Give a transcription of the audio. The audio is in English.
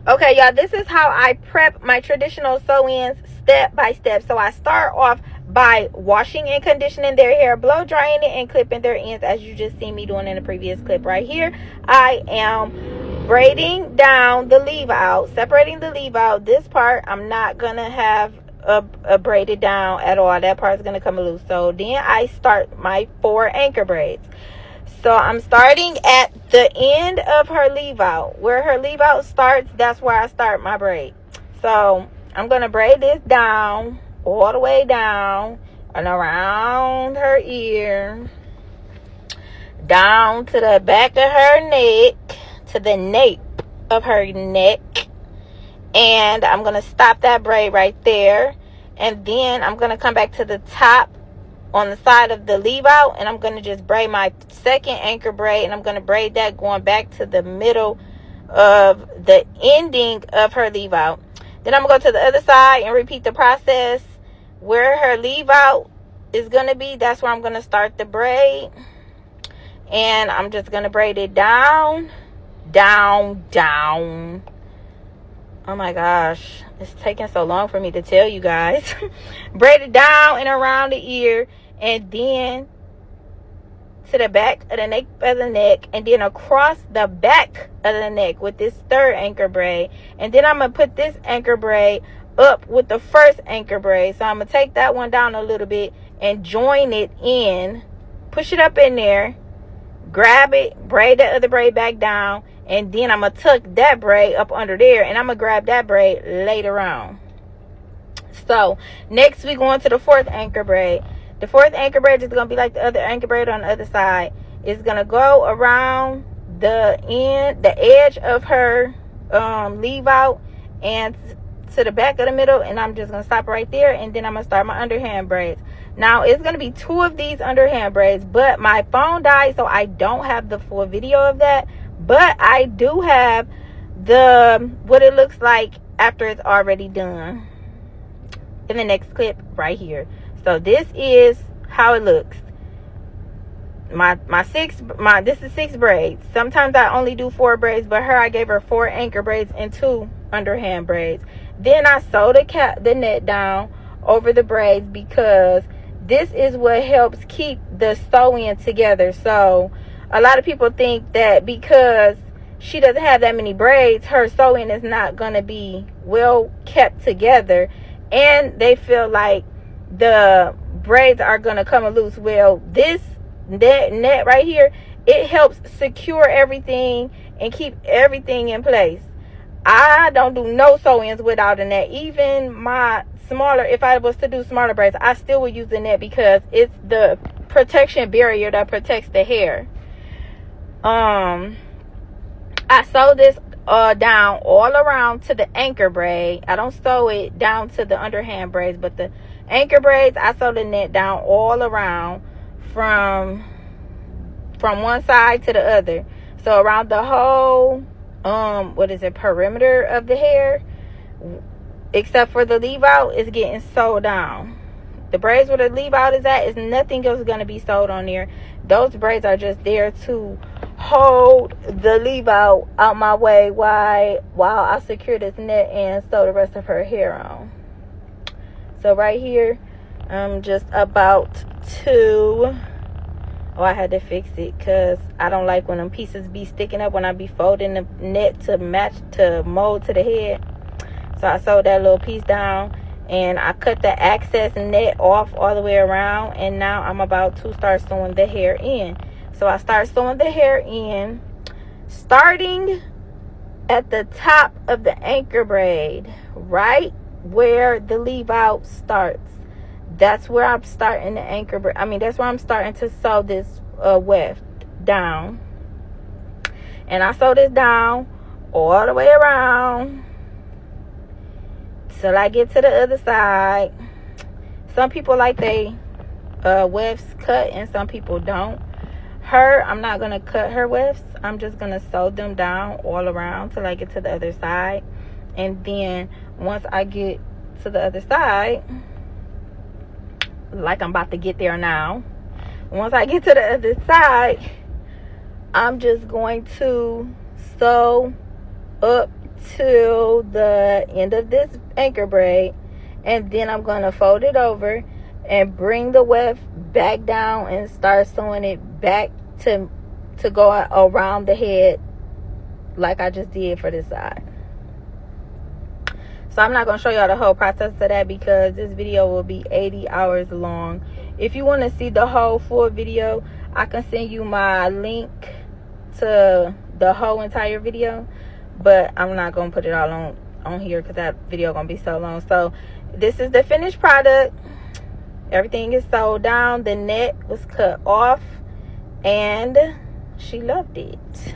Okay, y'all, this is how I prep my traditional sew-ins step by step. So I start off by washing and conditioning their hair, blow drying it, and clipping their ends, as you just seen me doing in the previous clip right here. I am braiding down the leave out, separating the leave out. This part I'm not gonna have a braided down at all. That part is gonna come loose. So then I start my 4 anchor braids. So I'm starting at the end of her leave out. Where her leave out starts, that's where I start my braid. So I'm going to braid this down, all the way down and around her ear, down to the back of her neck, to the nape of her neck. And I'm going to stop that braid right there. And then I'm going to come back to the top on the side of the leave out, and I'm going to just braid my 2nd anchor braid, and I'm going to braid that going back to the middle of the ending of her leave out. Then I'm going to go to the other side and repeat the process. Where her leave out is going to be, that's where I'm going to start the braid, and I'm just going to braid it down, down, down. Oh my gosh, it's taking so long for me to tell you guys. Braid it down and around the ear, and then to the back of the nape of the neck, and then across the back of the neck with this 3rd anchor braid. And then I'm going to put this anchor braid up with the 1st anchor braid. So I'm going to take that one down a little bit and join it in, push it up in there, grab it, braid the other braid back down, and then I'm going to tuck that braid up under there, and I'm going to grab that braid later on. So next we go into the 4th anchor braid. The 4th anchor braid is going to be like the other anchor braid on the other side. It's going to go around the edge of her leave out and to the back of the middle, and I'm just going to stop right there, and then I'm going to start my underhand braids. Now it's going to be 2 of these underhand braids, but my phone died, so I don't have the full video of that, but I do have what it looks like after it's already done in the next clip right here. So this is how it looks. This is 6 braids. Sometimes I only do 4 braids, but I gave her 4 anchor braids and 2 underhand braids. Then I sew the net down over the braids, because this is what helps keep the sewing together. So a lot of people think that because she doesn't have that many braids, her sewing is not going to be well kept together, and they feel like the braids are going to come loose. Well, this net right here, it helps secure everything and keep everything in place. I don't do no sew-ins without a net. Even my smaller, if I was to do smaller braids, I still would use the net, because it's the protection barrier that protects the hair. I sew this down all around to the anchor braid. I don't sew it down to the underhand braids, but the anchor braids, I sew the net down all around from one side to the other. So around the whole perimeter of the hair, except for the leave out, is getting sewed down. The braids where the leave out is at, is nothing else going to be sewed on there. Those braids are just there to hold the leave out my way while I secure this net and sew the rest of her hair on. So right here, I'm just about to, I had to fix it, because I don't like when them pieces be sticking up when I be folding the net to mold to the head. So I sewed that little piece down, and I cut the excess net off all the way around, and now I'm about to start sewing the hair in. So I start sewing the hair in, starting at the top of the anchor braid, right where the leave out starts. That's where I'm starting the anchor braid. That's where I'm starting to sew this weft down. And I sew this down all the way around till I get to the other side. Some people like they wefts cut, and some people don't. I'm not going to cut her wefts. I'm just going to sew them down all around till I get to the other side. And then once I get to the other side, like I'm about to get there now, once I get to the other side, I'm just going to sew up to the end of this anchor braid, and then I'm going to fold it over and bring the weft back down and start sewing it back to go around the head like I just did for this side. So I'm not going to show y'all the whole process of that because this video will be 80 hours long. If you want to see the whole full video, I can send you my link to the whole entire video, but I'm not going to put it all on here because that video going to be so long. So this is the finished product. Everything is sewed down. The net was cut off and she loved it.